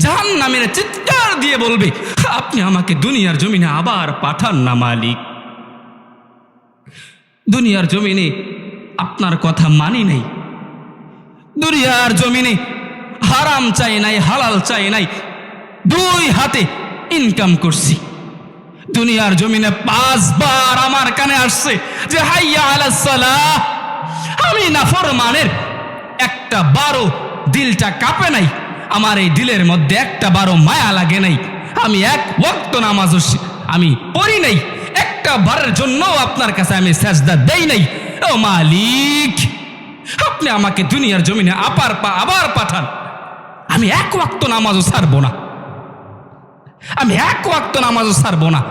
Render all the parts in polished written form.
জাহান্নামের চিৎকার দিয়ে বলবে, আপনি আমাকে দুনিয়ার জমিনে আবার পাঠান না মালিক। দুনিয়ার জমিনে আপনার কথা মানি নাই, দুনিয়ার জমিনে হারাম চাই নাই, হালাল চাই নাই, দুই হাতে ইনকাম করছি। দুনিয়ার জমিনে 5 বার আমার কানে আসছে যে হাইয়া আলাস সালাহ। আমি নাফরমানের একটা বারো দিলটা কাঁপে নাই, আমার এই দিলের মধ্যে একটা বারো মায়া লাগে নাই। আমি এক ওয়াক্ত নামাজও আমি পড়ি নাই, একটা বারের জন্য আপনার কাছে আমি সাজদা দেই নাই। ও মালিক, আপনি আমাকে দুনিয়ার জমিনে আবার পাঠান। আমি এক ওয়াক্ত নামাজও ছাড়বো না, আমি এক ওয়াক্ত নামাজও ছাড়বো না,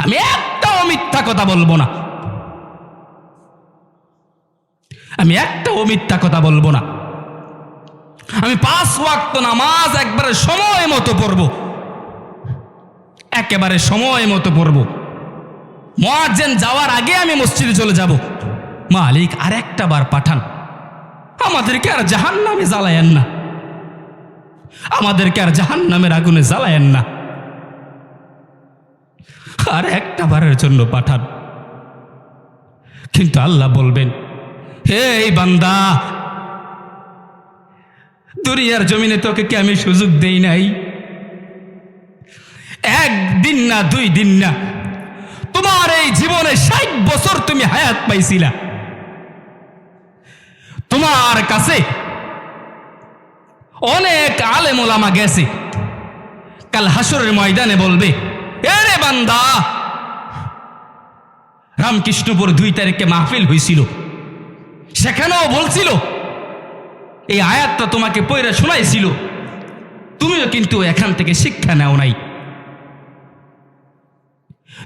আমি একটাও মিথ্যা কথা বলবো না, আমি একটাও মিথ্যা কথা বলবো না। আমি 5 ওয়াক্ত নামাজ একবারে সময় মতো পড়ব, একেবারে সময় মতো পড়ব। মুয়াজ্জিন যাওয়ার আগে আমি মসজিদে চলে যাব। মালিক আর একটা বার পাঠান, আমাদেরকে আর জাহান্নামে জ্বালায়েন না, আমাদেরকে আর জাহান্নামের আগুনে জ্বালায়েন না, আর একটা বারের জন্য পাঠান। কিন্তু আল্লাহ বলবেন, হে এই বান্দা, দুনিয়ার জমিনে তোকে কি আমি সুযোগ দেই নাই? একদিন না 2 দিন না, তোমার এই জীবনে 60 বছর তুমি হায়াত পাইছিলা। তোমার কাছে অনেক আলেম ওলামা গেছে, কাল হাসরের ময়দানে বলবে, এরে বান্দা, রামকৃষ্ণপুর 2 তারিখে মাহফিল হয়েছিল, সেখানেও বলছিল, এই আয়াতটা তোমাকে পয়রা শোনাইছিল, তুমিও কিন্তু এখান থেকে শিক্ষা নাও নাই,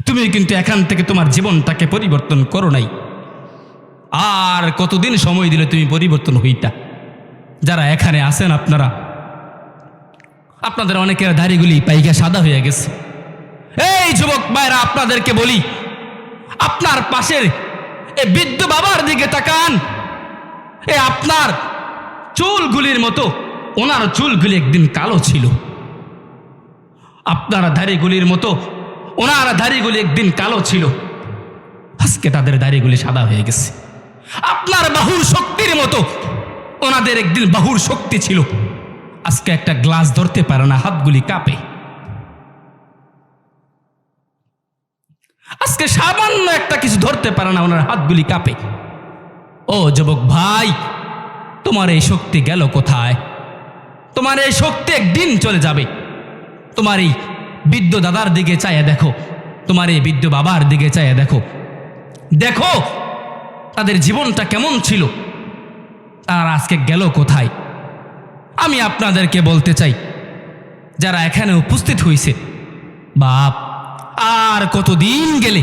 তুমিও কিন্তু এখান থেকে তোমার জীবনটাকে পরিবর্তন করো নাই। আর কতদিন সময় দিলে তুমি পরিবর্তন হইতা? যারা এখানে আছেন আপনারা, আপনাদের অনেকের দাড়িগুলি পাইকা সাদা হয়ে গেছে। এই যুবক ভাইরা, আপনাদেরকে বলি, আপনার পাশের এই বৃদ্ধ বাবার দিকে তাকান। আপনার চুলগুলির মতো ওনার চুলগুলি একদিন কালো ছিল, আপনার দাড়িগুলির মতো ওনার দাড়িগুলি একদিন কালো ছিল, আজকে তাদের দাড়িগুলি সাদা হয়ে গেছে। আপনার বাহুর শক্তির মতো ওনাদের একদিন বাহুর শক্তি ছিল, আজকে একটা গ্লাস ধরতে পারে না, হাতগুলি কাঁপে। আজকে সামান্য একটা কিছু ধরতে পারে না, ওনার হাতগুলি কাঁপে। ও যুবক ভাই, তোমার এই শক্তি গেল কোথায়? তোমার এই শক্তি একদিন চলে যাবে। তোমার এই বৃদ্ধ দাদার দিকে চাইয়া দেখো, তোমার এই বৃদ্ধ বাবার দিকে চাইয়া দেখো, দেখো তাদের জীবনটা কেমন ছিল, তারা আজকে গেল কোথায়? আমি আপনাদেরকে বলতে চাই, যারা এখানে উপস্থিত হয়েছে, বাপ, আর কতদিন গেলে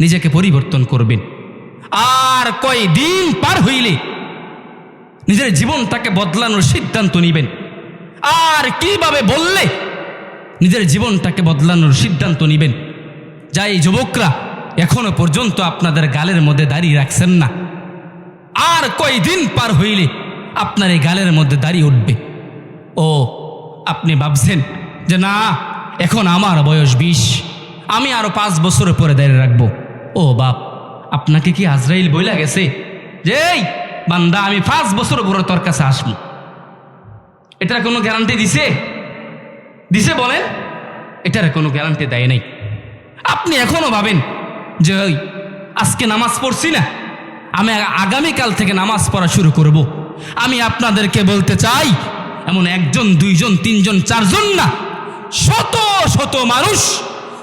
নিজেকে পরিবর্তন করবেন? আর কয়দিন পার হইলে নিজের জীবনটাকে বদলানোর সিদ্ধান্ত নেবেন? আর কিভাবে বললে নিজের জীবনটাকে বদলানোর সিদ্ধান্ত নেবেন? যাই যুবকরা এখনো পর্যন্ত আপনাদের গালের মধ্যে দাড়ি রাখছেন না, আর কয়দিন পার হইলে আপনার এই গালের মধ্যে দাড়ি উঠবে। ও আপনি ভাবছেন যে না, এখন আমার বয়স 20, আমি আরো 5 বছর পরে দাঁড়িয়ে রাখবো। ও বাপ, আপনাকে কি আজরাইল বইলা গেছে যে এই বান্দা, আমি 5 বছর পরে তোর কাছে আসবো? এটার কোনো গ্যারান্টি দিছে? দিছে বলেন? এটার কোনো গ্যারান্টি দেয় নাই। আপনি এখনো ভাবেন যে ওই আজকে নামাজ পড়ছি না, আমি আগামীকাল থেকে নামাজ পড়া শুরু করব। আমি আপনাদেরকে বলতে চাই, এমন 1 জন 2 জন 3 জন 4 জন না, শত শত মানুষ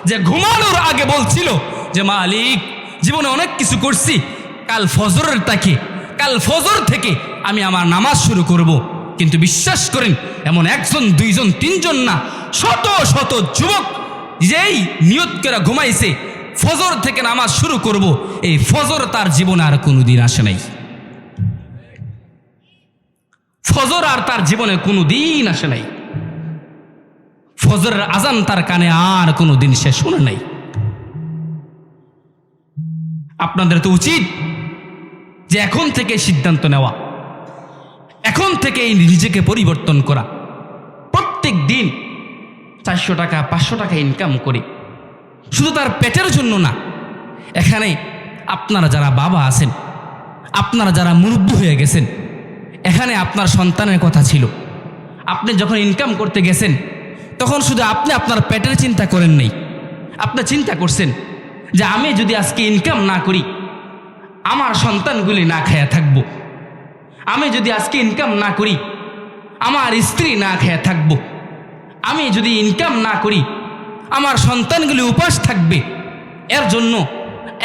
যে ঘুমানোর আগে বলছিল যে মালিক, জীবনে অনেক কিছু করছি, কাল ফজর থেকে আমি আমার নামাজ শুরু করব। কিন্তু বিশ্বাস করেন, এমন 1 জন 2 জন 3 জন না, শত শত যুবক যেই নিয়ত করে ঘুমাইছে ফজর থেকে নামাজ শুরু করব, এই ফজর তার জীবনে আর কোনোদিন আসে নাই। ফজর আর তার জীবনে কোনোদিন আসে নাই। ফজরের আজান তার কানে আর কোনোদিন সে শুনে নাই। আপনাদের তো উচিত যে এখন থেকে সিদ্ধান্ত নেওয়া, এখন থেকে নিজেকে পরিবর্তন করা। 400 টাকা 500 টাকা ইনকাম করে, শুধু তার পেটের জন্য না। এখানে আপনারা যারা বাবা আছেন, আপনারা যারা মুরব্বী হয়ে গেছেন, এখানে আপনার সন্তানের কথা ছিল। আপনি যখন ইনকাম করতে গেছেন তখন শুধু আপনি আপনার পেটের চিন্তা করেন নাই, আপনি চিন্তা করছেন যে আমি যদি আজকে ইনকাম না করি আমার সন্তানগুলি না খায়া থাকবো, আমি যদি আজকে ইনকাম না করি আমার স্ত্রী না খায়া থাকবো, আমি যদি ইনকাম না করি আমার সন্তানগুলি উপাস থাকবে। এর জন্য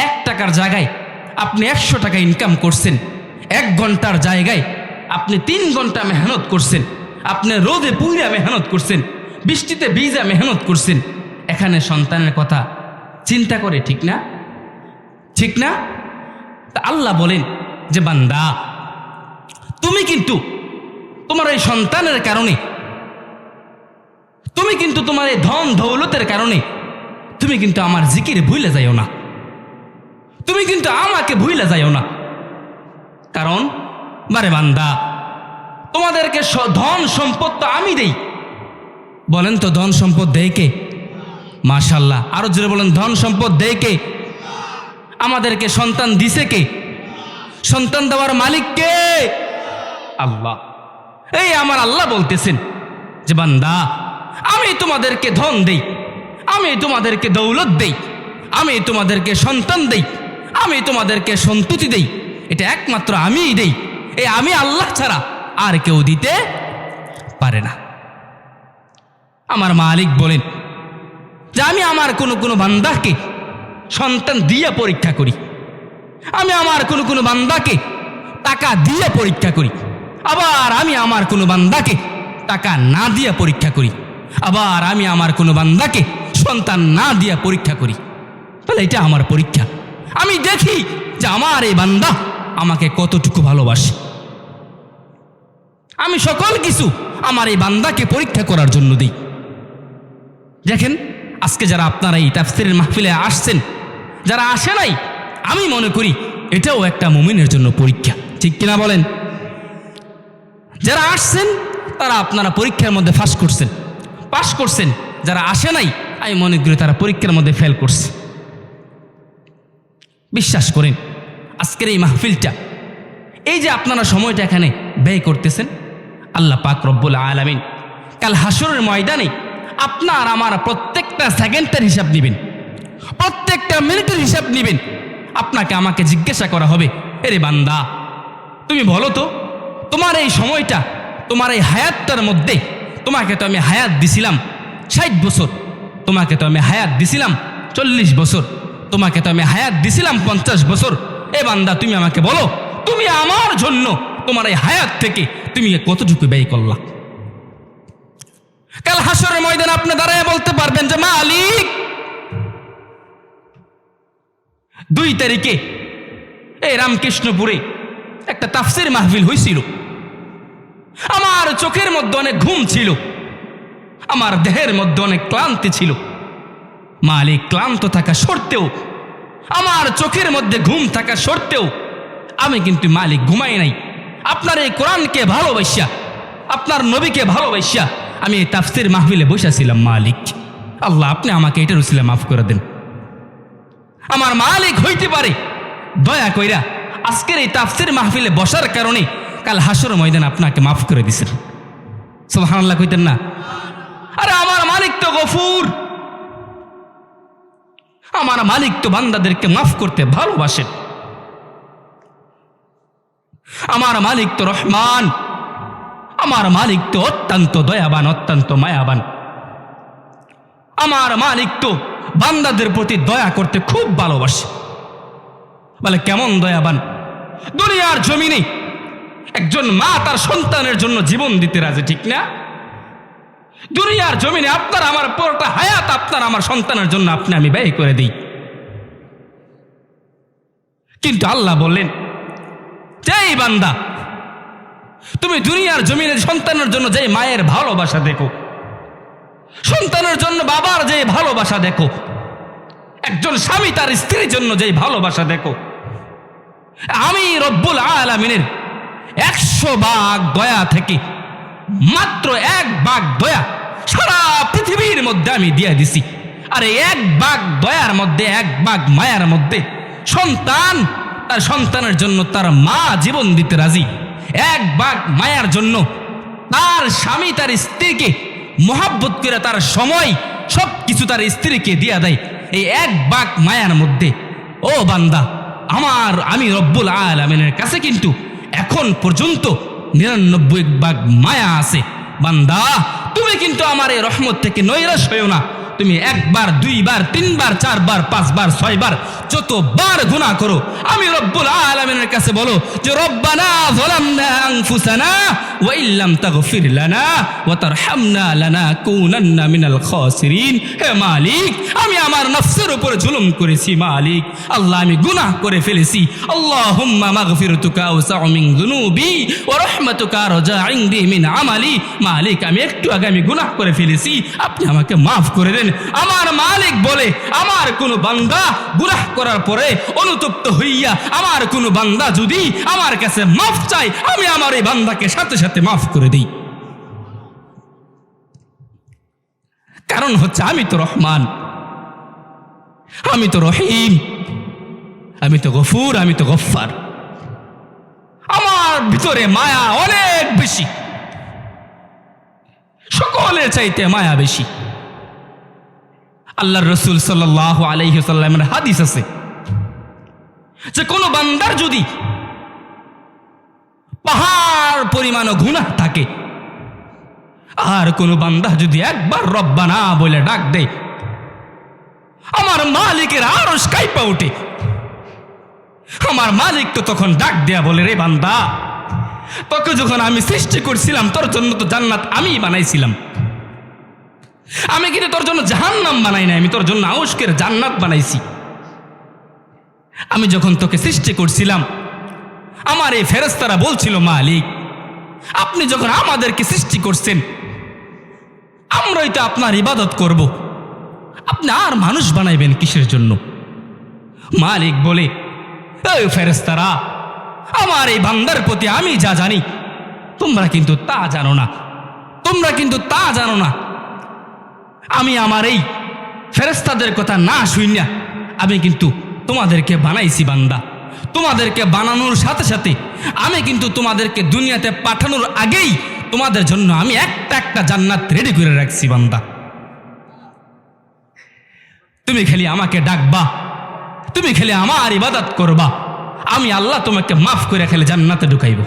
1 টাকার জায়গায় আপনি 100 টাকা ইনকাম করছেন, 1 ঘন্টার জায়গায় আপনি 3 ঘন্টা মেহনত করছেন, আপনি রোদে পুইরা মেহনত করছেন, বৃষ্টিতে ভিজা মেহনত করছেন। এখানে সন্তানের কথা চিন্তা করে, ঠিক না? ঠিক না? তা আল্লাহ বলেন যে বান্দা, তুমি কিন্তু তোমার এই সন্তানের কারণে, তুমি কিন্তু তোমার এই ধন দৌলতের কারণে তুমি কিন্তু আমার জিকিরে ভুলে যাইও না, তুমি কিন্তু আমাকে ভুলে যাইও না। কারণ বারে বান্দা, তোমাদেরকে ধন সম্পদ তো আমি দেই। বলেন তো ধন সম্পদ দেয় কে? মাশাআল্লাহ, আরো জোরে বলেন, ধন সম্পদ দেয় কে? আমাদেরকে সন্তান দিছে কে? সন্তান দেওয়ার মালিক কে? আল্লাহ। এই আমার আল্লাহ বলতেছেন যে বান্দা, আমি তোমাদেরকে ধন দেই, আমি তোমাদেরকে দৌলত দেই, আমি তোমাদেরকে সন্তান দেই, আমি তোমাদেরকে সন্ততি দেই, এটা একমাত্র আমিই দেই। এই আমি আল্লাহ ছাড়া আর কেউ দিতে পারে না। আমার মালিক বলেন যে আমি আমার কোনো বান্দাকে সন্তান দিয়ে পরীক্ষা করি, আমি আমার কোনো বান্দাকে টাকা দিয়ে পরীক্ষা করি, আবার আমি আমার কোনো বান্দাকে টাকা না দিয়ে পরীক্ষা করি, আবার আমি আমার কোনো বান্দাকে সন্তান না দিয়ে পরীক্ষা করি। তাহলে এটা আমার পরীক্ষা। আমি দেখি যে আমার এই বান্দা আমাকে কতটুকু ভালোবাসে। আমি সকল কিছু আমার এই বান্দাকে পরীক্ষা করার জন্য দিই। দেখেন, আজকে যারা আপনারা এই তাফসীরের মাহফিলে আসছেন, যারা আসে নাই, আমি মনে করি এটাও একটা মুমিনের জন্য পরীক্ষা, ঠিক কিনা বলেন? যারা আসছেন তারা আপনারা পরীক্ষার মধ্যে পাস করছেন। যারা আসে নাই, আমি মনে করি তারা পরীক্ষার মধ্যে ফেল করছে। বিশ্বাস করেন, আজকের এই মাহফিলটা, এই যে আপনারা সময়টা এখানে ব্যয় করতেছেন, আল্লাহ পাক রব্বুল আলামিন কাল হাসরের ময়দানে আপনার আমার প্রত্যেকটা সেকেন্ডের হিসাব নেবেন, প্রত্যেকটা মিনিটের হিসাব নেবেন। আপনাকে আমাকে জিজ্ঞাসা করা হবে, এরে বান্দা, তুমি বলো তো, তোমার এই সময়টা, তোমার এই হায়াতটার মধ্যে, তোমাকে তো আমি হায়াত দিছিলাম 60 বছর, তোমাকে তো আমি হায়াত দিছিলাম 40 বছর, তোমাকে তো আমি হায়াত দিছিলাম 50 বছর। এ বান্দা, তুমি আমাকে বলো, তুমি আমার জন্য তোমার এই হায়াত থেকে তুমি কতটুকু ব্যয় করলা? কাল হাসরের ময়দানে আপনি দাঁড়ায় বলতে পারবেন যে মালিক, 2 তারিখে এই রামকৃষ্ণপুরে একটা তাফসীর মাহফিল হয়েছিল। আমার চোখের মধ্যে অনেক ঘুম ছিল, আমার দেহের মধ্যে অনেক ক্লান্তি ছিল। মালিক, ক্লান্ত থাকা সত্ত্বেও, আমার চোখের মধ্যে ঘুম থাকা সত্ত্বেও আমি কিন্তু মালিক ঘুমাই নাই। আপনার এই কোরআনকে ভালোবাসা, আপনার নবীকে ভালোবাসা আমি এই তাফসীর মাহফিলে বসেছিলাম। মালিক আল্লাহ, আপনি আমাকে এটার উসিলা মাফ করে দেন। আমার মালিক হইতে পারে দয়া কইরা আজকের এই তাফসীর মাহফিলে বসার কারণে কাল হাসর ময়দান আপনাকে মাফ করে দিছেন। সুবহানাল্লাহ কইতেন না? আরে আমার মালিক তো গফুর, আমার মালিক তো বান্দাদেরকে মাফ করতে ভালোবাসেন। আমার মালিক তো রহমান, আমার মালিক তো অত্যন্ত দয়াবান, অত্যন্ত মায়াবান। আমার মালিক তো বান্দাদের প্রতি দয়া করতে খুব ভালোবাসে। বলে কেমন দয়াবান? দুনিয়ার জমিনে একজন মা তার সন্তানের জন্য জীবন দিতে রাজি, ঠিক না? দুনিয়ার জমিনে আপনার আমার পুরোটা হায়াত আপনার আমার সন্তানের জন্য আমি ব্যয় করে দিই। কিন্তু আল্লাহ বললেন, যেই বান্দা তুমি দুনিয়ার জমিনে সন্তানের জন্য যে মায়ের ভালোবাসা দেখো, সন্তানের জন্য বাবার যে ভালোবাসা দেখো, একজন স্বামী তার স্ত্রীর জন্য যে ভালোবাসা দেখো, আমি রব্বুল আলামিনের 100 ভাগ দয়া থেকে মাত্র 1 ভাগ দয়া সারা পৃথিবীর মাটির মধ্যে আমি দিয়ে দিছি। আর এক ভাগ দয়ার মধ্যে, এক ভাগ মায়ার মধ্যে সন্তান তার সন্তানের জন্য তার মা জীবন দিতে রাজি, এক ভাগ মায়ার জন্য তার স্বামী তার স্ত্রীকে মহাব্বত করে তার সময় সব কিছু তার স্ত্রীকে দিয়া দেয়। এই এক ভাগ মায়ার মধ্যে ও বান্দা আমি রব্বুল আলামিনের কাছে কিন্তু এখন পর্যন্ত 99 ভাগ মায়া আছে। বান্দা তুমি কিন্তু আমার এই রহমত থেকে নৈরাশ হইও না। তুমি একবার, দুইবার, তিনবার, চারবার, পাঁচবার, ছয়বার যতবার গুনাহ করো, আমি রব্বুল আলামিনের কাছে বলো যে রব্বানা যালামনা আনফুসানা ওয়া ইল্লাম তাগফির লানা ওয়া তারহামনা লানাকুনান্না মিনাল খাসিরিন। হে মালিক, আমি আমার নফসের উপর জুলুম করেছি মালিক। আল্লাহ, আমি গুনাহ করে ফেলেছি। আল্লাহুম্মা মাগফিরাতুকা আওসাউ মিন যুনুবি ওয়া রাহমাতুকা আরজা ইনদি মিন আমালি। মালিক, আমি একটু আগে আমি গুনাহ করে ফেলেছি, আপনি আমাকে মাফ করে দেন। আমার মালিক বলে, আমার কোন বান্দা গুনাহ করার পরে অনুতপ্ত হইয়া আমার কোন বান্দা যদি আমার কাছে মাফ চায়, আমি আমার এই বান্দাকে সাথে সাথে মাফ করে দিই। কারণ হচ্ছে আমি তো রহমান, আমি তো রহিম, আমি তো গফুর, আমি তো গফফার। আমার ভিতরে মায়া অনেক বেশি, সকলের চাইতে মায়া বেশি। আল্লাহর রাসূল সাল্লাল্লাহু আলাইহি ওয়াসাল্লামের হাদিস আছে যে কোন বান্দার যদি পাহাড় পরিমাণ গুনাহ থাকে, আর কোন বান্দা যদি একবার রব্বানা বলে ডাক দেয়, আমার মালিকের আরশ কাঁপা ওঠে। আমার মালিক তো তখন ডাক দেয়া বলে, রে বান্দা, তোকে যখন আমি সৃষ্টি করছিলাম তোর জন্য তো জান্নাত আমি বানাইছিলাম, আমি কিন্তু তোর জন্য জাহান্নাম বানাই নাই, আমি তোর জন্য আউশকের জান্নাত বানাইছি। আমি যখন তোকে সৃষ্টি করছিলাম আমার এই ফেরেশতারা বলছিল, মালিক আপনি যখন আমাদেরকে সৃষ্টি করছেন আমরাই তো আপনার ইবাদত করব, আপনি আর মানুষ বানাইবেন কিসের জন্য? মালিক বলে, এই ফেরেশতারা, আমার এই বান্দার প্রতি আমি যা জানি তোমরা কিন্তু তা জানো না, তোমরা কিন্তু তা জানো না। আমি আমার এই ফেরেশতাদের কথা না শুনিয়া আমি কিন্তু তোমাদেরকে বানাইছি বান্দা। তোমাদেরকে বানানোর সাথে সাথে আমি কিন্তু তোমাদেরকে দুনিয়াতে পাঠানোর আগেই তোমাদের জন্য আমি একটা একটা জান্নাত রেডি করে রাখছি বান্দা। তুমি খালি আমাকে ডাকবা, তুমি খালি আমার ইবাদত করবা, আমি আল্লাহ তোমাকে মাফ করে খালি জান্নাতে ঢুকাইব।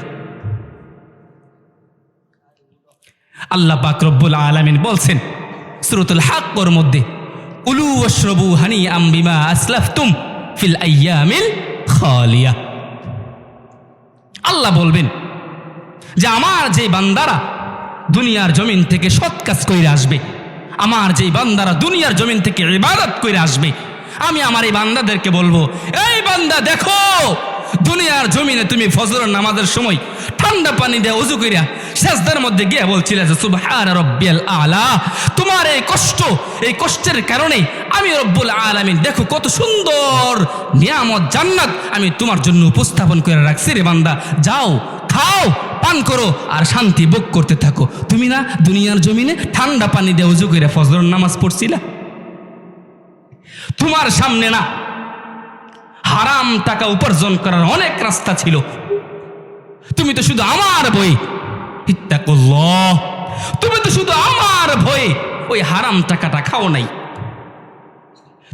আল্লাহ পাক রব্বুল আলামিন বলছেন সূরাতুল হাক্কর মধ্যে, কুলু ওয়াশরাবু হানিআম বিমা আসলাফতুম ফিল আইয়ামিল খালিয়া। আল্লাহ বলবেন যে আমার যে বান্দারা দুনিয়ার জমিন থেকে সৎ কাজ করে আসবে, আমার যে বান্দারা দুনিয়ার জমিন থেকে ইবাদত করে আসবে, আমি আমার এই বান্দাদেরকে বলবো, এই বান্দা দেখো, দুনিয়ার জমিনে তুমি ফজরের নামাজের সময় ঠান্ডা পানি দিয়ে ওযু কইরা সিজদার মধ্যে গিয়ে বলছিলে যে সুবহানা রাব্বিয়াল আলা। তোমার এই কষ্ট, এই কষ্টের কারণে আমি রব্বুল আলামিন দেখো কত সুন্দর নিয়ামত জান্নাত আমি তোমার জন্য উপস্থাপন করে রাখছি। রে বান্দা, যাও খাও পান করো আর শান্তি ভোগ করতে থাকো। তুমি না দুনিয়ার জমিনে ঠান্ডা পানি দিয়ে ওযু কইরা ফজরের নামাজ পড়ছিলা? তোমার সামনে না হারাম টাকা উপার্জন করার অনেক রাস্তা ছিল, তুমি তো শুধু আমার ভয়ে, ইত্তাকুল্লাহ, তুমি তো শুধু আমার ভয়ে ওই হারাম টাকাটা খাও নাই।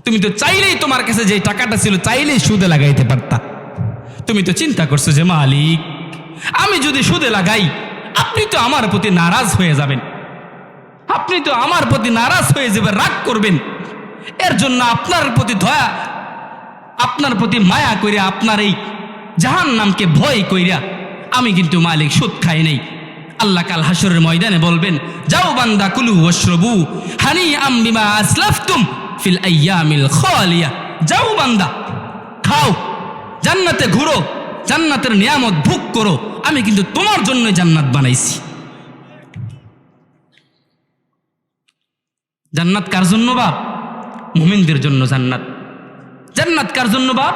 তুমি তো চাইলেই তোমার কাছে যে টাকাটা ছিল চাইলেই সুদে লাগাইতে পারতা। তুমি তো চিন্তা করছো যে মালিক আমি যদি সুদে লাগাই আপনি তো আমার প্রতি নারাজ হয়ে যাবেন, আপনি তো আমার প্রতি নারাজ হয়ে যাবেন, রাগ করবেন। এর জন্য আপনার প্রতি দয়া, আপনার প্রতি মায়া কইরা, আপনার এই জাহান্নামকে ভয় কইরা আমি কিন্তু মালিক সুদ খাই নাই। আল্লাহ কাল হাসরের ময়দানে বলবেন, যাও বান্দা, কুলু ওয়াশরাবু হানিআম বিমা আসলাফতুম ফিল আইয়ামিল খালিয়া। যাও বান্দা, খাও, জান্নাতে ঘুরো, জান্নাতের নিয়ামত ভোগ করো, আমি কিন্তু তোমার জন্য জান্নাত বানাইছি। জান্নাত কার জন্য বাপ? মুমিনদের জন্য জান্নাত। জান্নাত কার জন্য বাপ?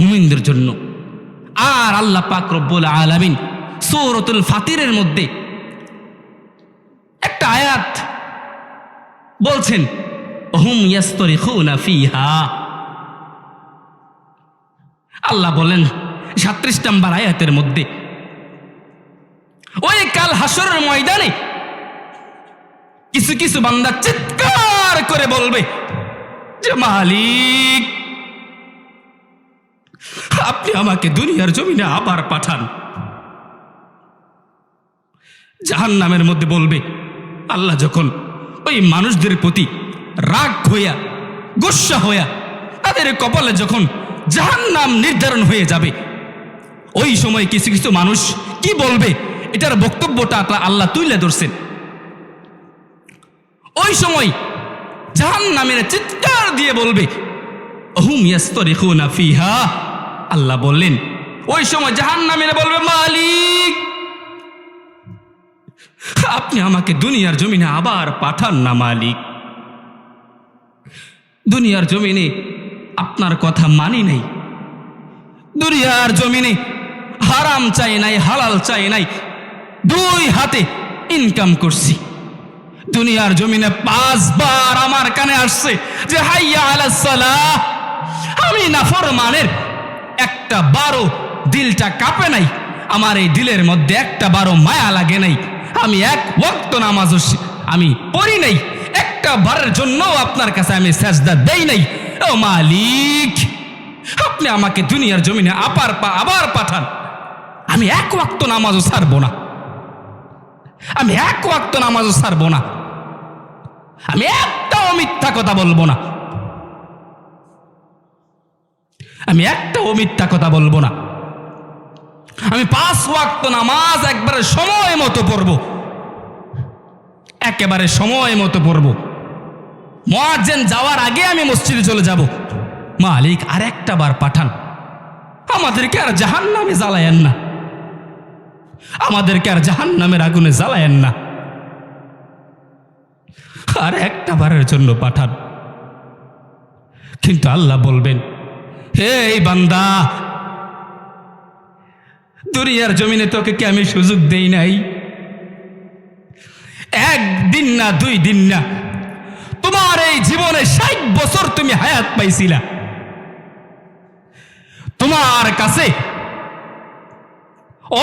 মুমিনদের জন্য। আর আল্লাহ পাক রব্বুল আলামিন সূরাতুল ফাতিরের মধ্যে একটা আয়াত বলছেন হুম ইয়াস্তরিখুনা ফিহা। আল্লাহ বলেন 37 নম্বর আয়াতের মধ্যে, ওই কাল হাসরের ময়দানে কিছু কিছু বান্দা চিৎকার করে বলবে যে মালিক, আপনি আমাকে দুনিয়ার জমিনে আবার পাঠান। জাহান্নামের মধ্যে বলবে, আল্লাহ যখন ওই মানুষদের প্রতি রাগ হইয়া গোস্সা হইয়া তাদের কপালে যখন জাহান্নাম নির্ধারণ হয়ে যাবে, ওই সময় কিছু কিছু মানুষ কি বলবে, এটার বক্তব্যটা আল্লাহ তুলে ধরছেন। ওই সময় জাহান্নামের চিৎকার দিয়ে বলবে হুম ইয়াস্তরিখুনা ফিহা। আল্লাহ বললেন ওই সময় জাহান্নামের বলবে, মালিক আপনি আমাকে দুনিয়ার জমিনে আবার পাঠান না মালিক। দুনিয়ার জমিনে আপনার কথা মানি নাই, দুনিয়ার জমিনে হারাম চাই নাই, হালাল চাই নাই, দুই হাতে ইনকাম করছি। দুনিয়ার জমিনে 5 বার আমার কানে আসছে যে হাইয়া আলাস সালাহ। আমি নাফরমানের একটা বারো দিলটা কাঁপে নাই, আমার এই দিলের মধ্যে একটা বারো মায়া লাগে নাই। আমি এক ওয়াক্ত নামাজও আমি পড়ি নাই, একটা বারের জন্য আপনার কাছে আমি সেজদা দেই নাই। ও মালিক, আপনি আমাকে দুনিয়ার জমিনে আবার পাঠান। আমি এক ওয়াক্ত নামাজও ছাড়বো না, আমি এক ওয়াক্ত নামাজও ছাড়বো না, আমি একটাও মিথ্যা কথা বলবো না, আমি একটাও মিথ্যা কথা বলবো না। আমি 5 ওয়াক্ত নামাজ একবারে সময় মতো পড়বো, একেবারে সময় মতো পড়বো। মুয়াজ্জিন যাওয়ার আগে আমি মসজিদে চলে যাব। মালিক আর একটা বার পাঠান, আমাদেরকে আর জাহান্নামে জ্বালায়েন না, আমাদেরকে আর জাহান্নামের আগুনে জ্বালায়েন না, আর একটা বারের জন্য পাঠান। কিন্তু আল্লাহ বলবেন, হে বান্দা, দুনিয়ার জমিনে তোকে কি আমি সুযোগ দেই নাই? একদিন না 2 দিন না, তোমার এই জীবনে 60 বছর তুমি হায়াত পাইছিলা। তোমার কাছে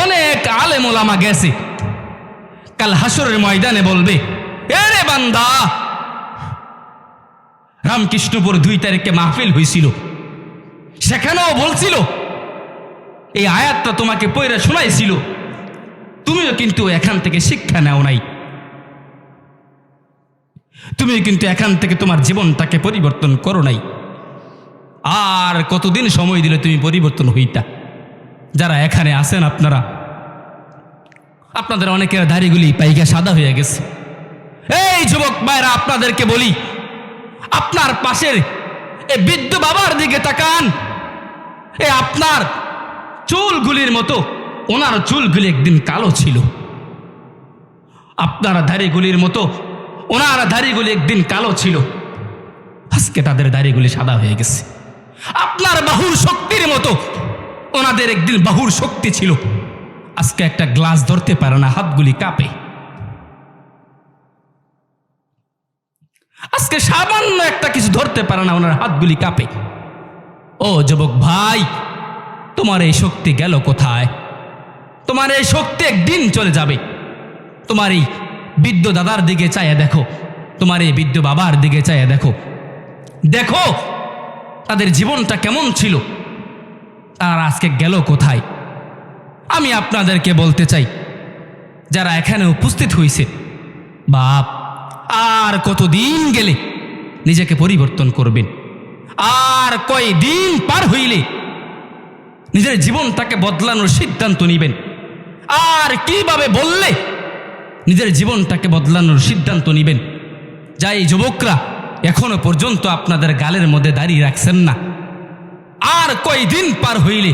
অনেক আলেম ওলামা গেছে, কাল হাসরের ময়দানে বলবে, এরে বান্দা, রামকৃষ্ণপুর 2 তারিখে মাহফিল হয়েছিল, সেখানেও বলছিল, এই আয়াতটা তোমাকে পড়ে শোনাইছিল, তুমিও কিন্তু এখান থেকে শিক্ষা নাও নাই, তুমি কিন্তু এখান থেকে তোমার জীবনটাকে পরিবর্তন করো নাই। আর কতদিন সময় দিলে তুমি পরিবর্তন হইতা? যারা এখানে আছেন আপনারা, আপনাদের অনেকের দাড়িগুলি পাইকা সাদা হয়ে গেছে। এই যুবক ভাইরা, আপনাদেরকে বলি, আপনার পাশের এই বৃদ্ধ বাবার দিকে তাকান। আপনার চুলগুলির মতো ওনার চুলগুলি একদিন কালো ছিল, আপনার দাড়িগুলির মতো ওনার দাড়িগুলি একদিন কালো ছিল, আজকে তাদের দাড়িগুলি সাদা হয়ে গেছে। আপনার বাহুর শক্তির মতো ওনাদের একদিন বাহুর শক্তি ছিল, আজকে একটা গ্লাস ধরতে পারে না, হাতগুলি কাঁপে। আজকে সামান্য একটা কিছু ধরতে পারে না, ওনার হাতগুলি কাঁপে। ও যুবক ভাই, তোমার এই শক্তি গেল কোথায়? তোমার এই শক্তি একদিন চলে যাবে। তোমার এই বৃদ্ধ দাদার দিকে চাইয়া দেখো, তোমার এই বৃদ্ধ বাবার দিকে চাইয়া দেখো, দেখো তাদের জীবনটা কেমন ছিল, তারা আজকে গেল কোথায়? আমি আপনাদেরকে বলতে চাই, যারা এখানে উপস্থিত হয়েছে, বাপ আর কতদিন গেলে নিজেকে পরিবর্তন করবেন? আর কয়দিন পার হইলে নিজের জীবনটাকে বদলানোর সিদ্ধান্ত নেবেন? আর কিভাবে বললে নিজের জীবনটাকে বদলানোর সিদ্ধান্ত নেবেন? যাই যুবকরা এখনো পর্যন্ত আপনাদের গালের মধ্যে দাঁড়িয়ে রাখছেন না, আর কয়দিন পার হইলে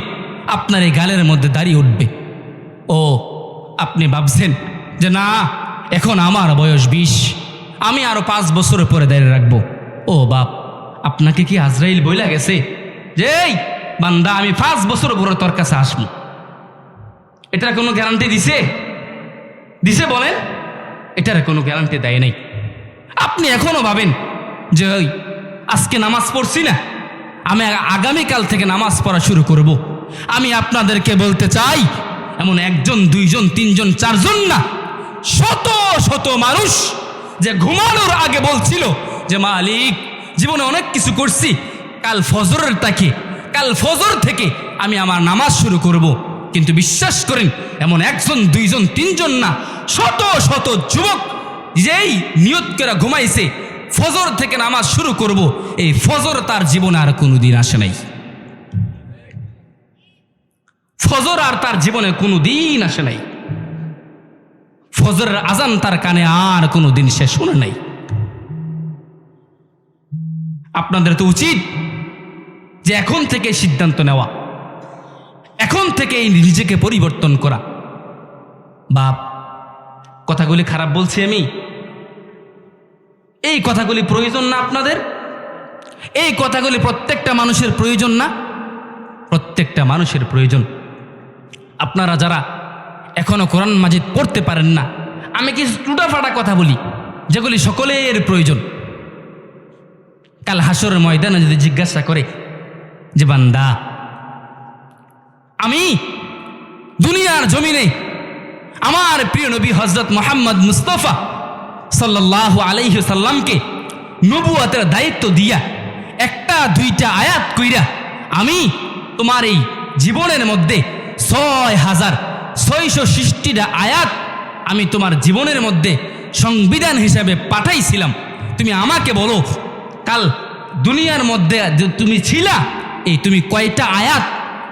আপনার এই গালের মধ্যে দাঁড়িয়ে উঠবে। ও আপনি ভাবছেন যে না, এখন আমার বয়স 20, আমি আরো 5 বছর পরে দাঁড়িয়ে রাখবো। ও বাপ, আপনাকে কি আজরাইল বইলা গেছে যে এই বান্দা আমি 5 বছর পরে তোর কাছে আসবো? এটার কোনো গ্যারান্টি দিছে? বলেন, এটার কোনো গ্যারান্টি দেয় নাই। আপনি এখনো ভাবেন যে ওই আজকে নামাজ পড়ছি না, আমি আগামীকাল থেকে নামাজ পড়া শুরু করব। আমি আপনাদেরকে বলতে চাই, এমন একজন, দুইজন, তিনজন, চারজন না, শত শত মানুষ যে ঘুমানোর আগে বলছিল যে মালিক, জীবনে অনেক কিছু করছি, কাল ফজর থেকে আমি আমার নামাজ শুরু করব। কিন্তু বিশ্বাস করেন, এমন একজন, দুইজন, তিনজন না, শত শত যুবক যেই নিয়ত করে ঘুমাইছে ফজর থেকে নামাজ শুরু করব, এই ফজর তার জীবনে আর কোনোদিন আসে নাই। ফজর আর তার জীবনে কোনোদিন আসে নাই। ফজরের আজান তার কানে আর কোনোদিন সে শুনে নাই। আপনাদের তো উচিত যে এখন থেকে সিদ্ধান্ত নেওয়া, এখন থেকে নিজেকে পরিবর্তন করা। বাপ, কথাগুলি খারাপ বলছি আমি? এই কথাগুলি প্রয়োজন না আপনাদের? এই কথাগুলি প্রত্যেকটা মানুষের প্রয়োজন না? প্রত্যেকটা মানুষের প্রয়োজন। আপনারা যারা এখনো কোরআন মাজিদ পড়তে পারেন না, আমি কিছু টুটাফাটা কথা বলি যেগুলি সকলের প্রয়োজন। কাল হাসরের ময়দানে যদি জিজ্ঞাসা করে যে বান্দা, আমি দুনিয়ার জমিনে আমার প্রিয় নবী হযরত মুহাম্মদ মুস্তাফা সাল্লাল্লাহু আলাইহি সাল্লামকে নবুয়তের দায়িত্ব দিয়া একটা দুইটা আয়াত কইরা আমি তোমার এই জীবনের মধ্যে 6660টা আয়াত আমি তোমার জীবনের মধ্যে সংবিধান হিসাবে পাঠাইছিলাম। তুমি আমাকে বলো, কাল দুনিয়ার মধ্যে তুমি ছিলা, এই তুমি কয়টা আয়াত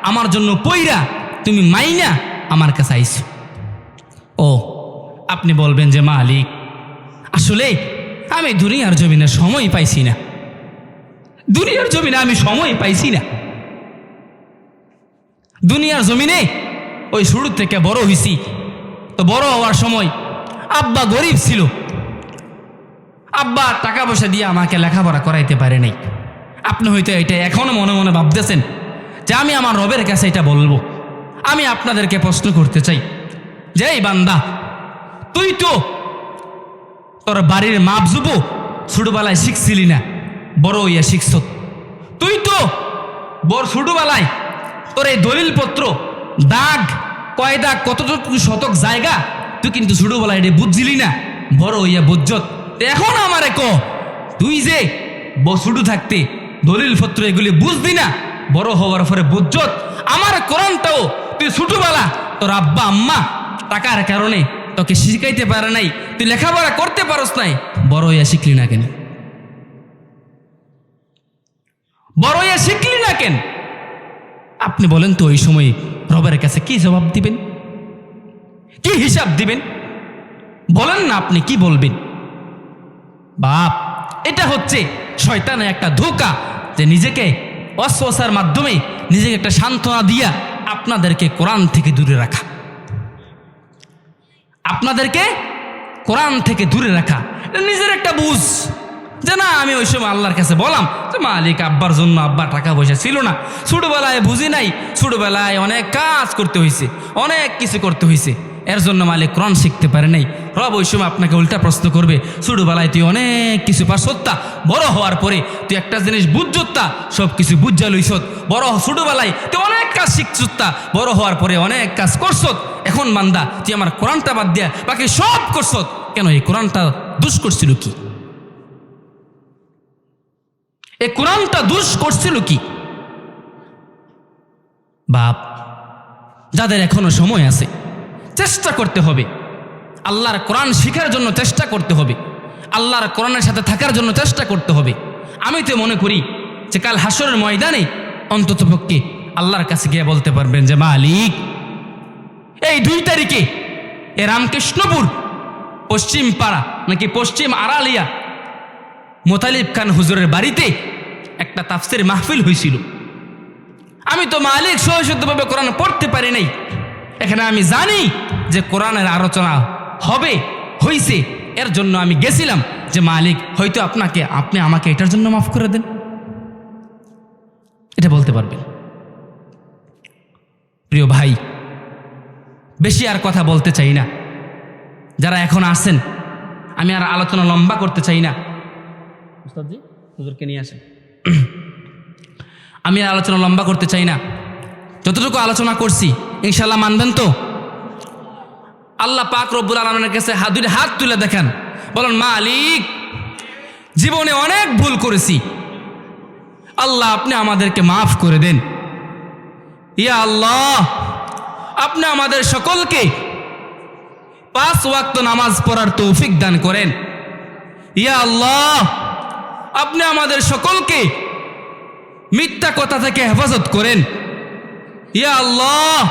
আমার জন্য পইরা তুমি মাইনা আমার কাছে আইছো? ও, আপনি বলবেন যে মালিক, আসলে আমি দুনিয়ার জমিনে সময় পাইছি না, দুনিয়ার জমিনে আমি সময় পাইছি না। দুনিয়ার জমিনে ওই শুরু থেকে বড় হইছি, তো বড় হওয়ার সময় আব্বা গরিব ছিল, আব্বা টাকা পয়সা দিয়ে আমাকে লেখাপড়া করাইতে পারে নাই। আপনি হয়তো এটা এখনো মনে মনে ভাবতেছেন যে আমি আমার রবের কাছে এটা বলবো। আমি আপনাদেরকে প্রশ্ন করতে চাই যে এই বান্দা, তুই তো তোর বাড়ির মাপ জুবো ছোটবেলায় শিখছিলি না, বড় হইয়া শিখছ। তুই তো বড় ছোটবেলায় তোর এই দলিলপত্র দাগ, কয় দাগ, কতটুকু শতক জায়গা, তুই কিন্তু ছোটবেলায় এটা বুঝছিলি না, বড় হইয়া বুঝছত। এখন আমারে ক, তুই যে ছোট থাকতে দলিলপত্র এগুলি বুঝবি না, বড় হওয়ার পরে বুঝছত। আমার কোরআনটাও তুই ছোটবেলা তোর আব্বা আম্মা টাকার কারণে তোকে শিখাইতে পারে নাই, তুই লেখাপড়া করতে পারস নাই, বড় হইয়া শিখলি না কেন? বড় হইয়া শিখলি না কেন? আপনি বলেন তো, ওই সময় রবের কাছে কি জবাব দিবেন, কি হিসাব দিবেন? বলেন না, আপনি কি বলবেন? বাপ, এটা হচ্ছে শয়তানের একটা ধোঁকা, যে নিজেকে ওয়াসওয়াসার মাধ্যমে নিজেকে একটা সান্ত্বনা দিয়া আপনাদেরকে কোরআন থেকে দূরে রাখা, আপনাদেরকে কোরআন থেকে দূরে রাখা। নিজের একটা বুঝ যে না, আমি ওই সময় আল্লাহর কাছে বললাম যে মালিক, আব্বার জন্য, আব্বার টাকা পয়সা ছিল না, ছোটবেলায় বুঝি নাই, ছোটবেলায় অনেক কাজ করতে হয়েছে, অনেক কিছু করতে হয়েছে, এর জন্য মালিক কোরআন শিখতে পারে নাই। রব ওই সময় আপনাকে উল্টা প্রশ্ন করবে, ছোটবেলায় তুই অনেক কিছু পারছত্তা, বড় হওয়ার পরে তুই একটা জিনিস বুঝছত্তা, সব কিছু বুঝা লইছত। ছোটবেলায় তুই অনেক কাজ শিখছত্তা, বড় হওয়ার পরে অনেক কাজ করছত। এখন বান্দা, তুই আমার কোরআনটা বাদ দিয়া বাকি সব করছত কেন? এই কোরআনটা দুষ করছিল কি? এই কোরআনটা দুষ করছিল কি? বাপ, যাদের এখনো সময় আছে, চেষ্টা করতে হবে, আল্লাহর কোরআন শিখার জন্য চেষ্টা করতে হবে, আল্লাহর কোরআনের সাথে থাকার জন্য চেষ্টা করতে হবে। আমি তো মনে করি যে কাল হাসরের ময়দানে অন্ততপক্ষে আল্লাহর কাছে গিয়ে বলতে পারবেন যে মালিক, এই 2 তারিখে এ রামকৃষ্ণপুর পশ্চিম পাড়া নাকি পশ্চিম আড়ালিয়া মোতালিব খান হুজুরের বাড়িতে একটা তাফসির মাহফিল হয়েছিল। আমি তো মালিক সহজভাবে কোরআন পড়তে পারি নাই, এখানে আমি জানি যে কোরআনের আলোচনা হবে, হয়েছে, এর জন্য আমি গেছিলাম যে মালিক, হয়তো আপনি আমাকে এটার জন্য মাফ করে দেন, এটা বলতে পারবেন। প্রিয় ভাই, বেশি আর কথা বলতে চাই না। যারা এখন আসেন, আমি আর আলোচনা লম্বা করতে চাই না। উস্তাদজি হুজুরকে নিয়ে আসেন। আমি আর আলোচনা লম্বা করতে চাই না, যতটুকু আলোচনা করছি ইনশাল্লাহ মানবেন তো? আল্লাহ পাক রব্বুল আলামিনের কাছে দুইটা হাত তুলে দেখেন, বলেন মালিক জীবনে অনেক ভুল করেছি, আল্লাহ আপনি আমাদেরকে মাফ করে দেন। ইয়া আল্লাহ আপনি আমাদের সকলকে 5 ওয়াক্ত নামাজ পড়ার তৌফিক দান করেন। ইয়া আল্লাহ আপনি আমাদের সকলকে মিথ্যা কথা থেকে হেফাজত করেন। ইয়া আল্লাহ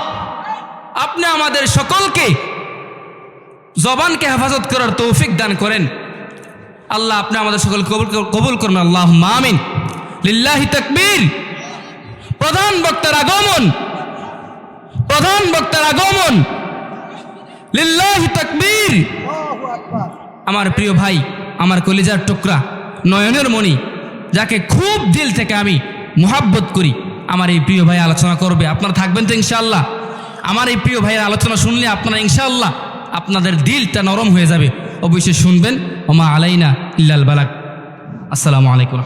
আপনি আমাদের সকলকে জবানকে হেফাজত করার তৌফিক দান করেন। আল্লাহ আপনি আমাদের সকল কবুল করুন, আল্লাহুম্মা আমিন। লিল্লাহি তাকবীর। প্রধান বক্তার আগমন, প্রধান বক্তার আগমন। লিল্লাহি তাকবীর। আমার প্রিয় ভাই, আমার কলিজার টুকরা, নয়নের মণি, যাকে খুব দিল থেকে আমি মুহাব্বত করি, আমার এই প্রিয় ভাই আলোচনা করবে। আপনারা থাকবেন তো ইনশাআল্লাহ? আমার এই প্রিয় ভাইয়ের আলোচনা শুনলে আপনারা ইনশাআল্লাহ আপনাদের দিলটা নরম হয়ে যাবে। অবশ্যই শুনবেন। ওমা আলাইনা ইল্লাল বালাগ। আসসালামু আলাইকুম।